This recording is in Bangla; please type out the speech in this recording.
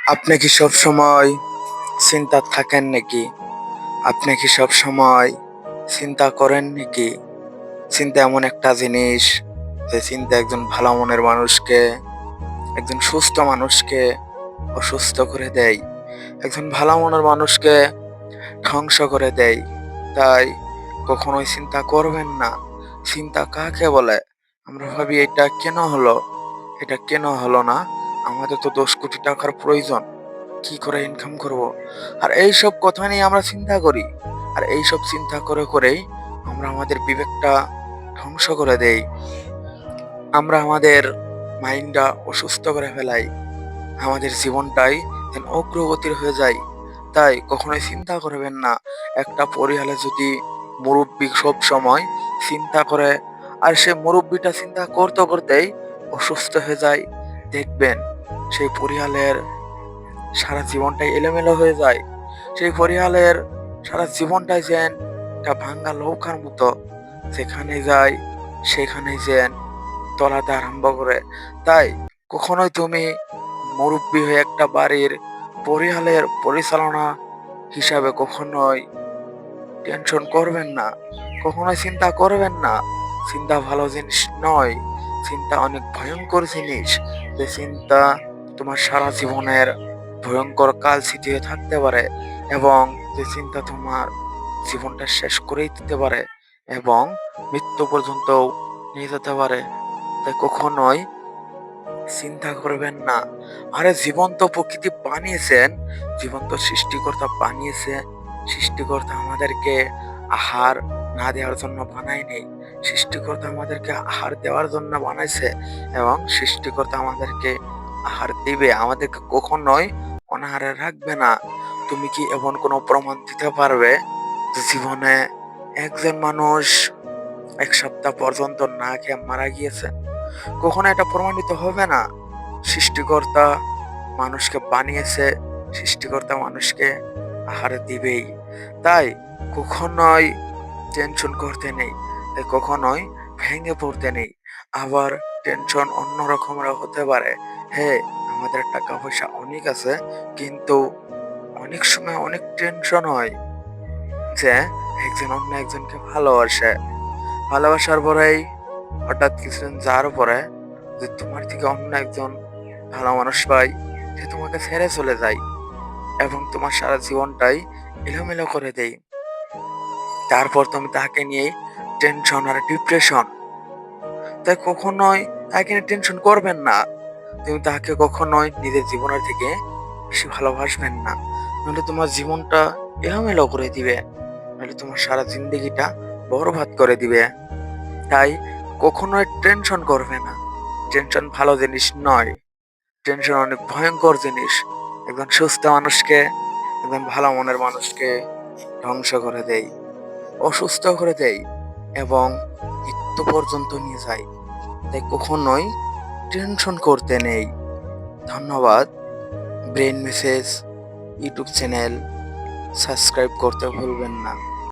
আপনি কি সব সময় চিন্তা থাকেন নাকি? আপনি কি সব সময় চিন্তা করেন নাকি? চিন্তা এমন একটা জিনিস যে চিন্তা একজন ভালো মনের মানুষকে, একজন সুস্থ মানুষকে অসুস্থ করে দেয়। একজন ভালো মনের মানুষকে ধ্বংস করে দেয়। তাই কখনোই চিন্তা করবেন না। চিন্তা কাকে বলে? আমরা ভাবি এটা কেন হলো? এটা কেন হলো না? আমাদের তো ১০ কোটি টাকার প্রয়োজন। কি করে ইনকাম করব? আর এইসব কথা নিয়ে আমরা চিন্তা করি। আর এইসব চিন্তা করেই আমরা আমাদের বিবেকটা ধ্বংস করে দেই। আমরা আমাদের মাইন্ডটা অসুস্থ করে ফেলাই। আমাদের জীবনটাই যেন অগ্রগতির হয়ে যায়। তাই কখনোই চিন্তা করবেন না। একটা পরিবারে যদি মুরুব্বি সবসময় চিন্তা করে আর সে মুরুব্বিটা চিন্তা করতেই অসুস্থ হয়ে যায়, দেখবেন সেই পরিবারের সারা জীবনটাই এলোমেলো হয়ে যায়। সেই পরিবারের সারা জীবনটাই যেন একটা ভাঙ্গা নৌকার মতো। যেখানে যায় সেখানেই যেন তলাতে আরম্ভ করে। তাই কখনোই তুমি মুরুব্বি হয়ে একটা বাড়ির পরিবারের পরিচালনা হিসাবে কখনোই টেনশন করবেন না। কখনোই চিন্তা করবেন না। চিন্তা ভালো জিনিস নয়। চিন্তা অনেক ভয়ংকর জিনিস। যে চিন্তা তোমার সারা জীবনের ভয়ংকর কালস্মৃতি হয়ে থাকতে পারে এবং যে চিন্তা তোমার জীবনটা শেষ করেই দিতে পারে এবং মৃত্যু পর্যন্তও নিয়ে যেতে পারে। তাই কখনোই চিন্তা করবেন না। আরে জীবন তো প্রকৃতি বানিয়েছেন, জীবন তো সৃষ্টিকর্তা বানিয়েছে। সৃষ্টিকর্তা আমাদেরকে আহার না দেওয়ার জন্য বানায়নি। সৃষ্টিকর্তা আমাদেরকে আহার দেওয়ার জন্য বানাইছে এবং সৃষ্টিকর্তা আমাদেরকে আহার দিবে। আমাদেরকে কখনোই অনাহারে রাখবে না। তুমি কি এমন কোনো প্রমাণ দিতে পারবে যে জীবনে একজন মানুষ ১ সপ্তাহ পর্যন্ত না খেয়ে মারা গিয়েছে? কখনো এটা প্রমাণিত হবে না। সৃষ্টিকর্তা মানুষকে বানিয়েছে, সৃষ্টিকর্তা মানুষকে আহার দিবেই। তাই কখনোই টেনশন করতে নেই। তাই কখনোই ভেঙে পড়তে নেই। আবার টেনশন অন্য রকমেরও হতে পারে। হ্যাঁ, আমাদের টাকা পয়সা অনেক আছে, কিন্তু অনেক সময় অনেক টেনশন হয় যে একজন অন্য একজনকে ভালোবাসে। ভালোবাসার পরেই হঠাৎ কিছুদিন যাওয়ার পরে যে তোমার থেকে অন্য একজন ভালো মানুষ পাই, সে তোমাকে ছেড়ে চলে যায় এবং তোমার সারা জীবনটাই এলোমেলো করে দেয়। তারপর তুমি তাকে নিয়ে টেনশন আর ডিপ্রেশন। তাই কখনোই তাকে নিয়ে টেনশন করবেন না। তুমি তাকে কখনোই নিজের জীবনের থেকে বেশি ভালোবাসবেন না। নইলে তোমার জীবনটা এলোমেলো করে দিবে। নইলে তোমার সারা জিন্দেগিটা বরবাদ করে দিবে। তাই কখনোই টেনশন করবে না। টেনশন ভালো জিনিস নয়। টেনশন অনেক ভয়ংকর জিনিস। একজন সুস্থ মানুষকে, একজন ভালো মনের মানুষকে ধ্বংস করে দেয়, অসুস্থ করে দেয় এবং মৃত্যু পর্যন্ত নিয়ে যায়। তাই কখনোই টেনশন করতে নেই। ধন্যবাদ। Brain message YouTube channel subscribe করতে ভুলবেন না।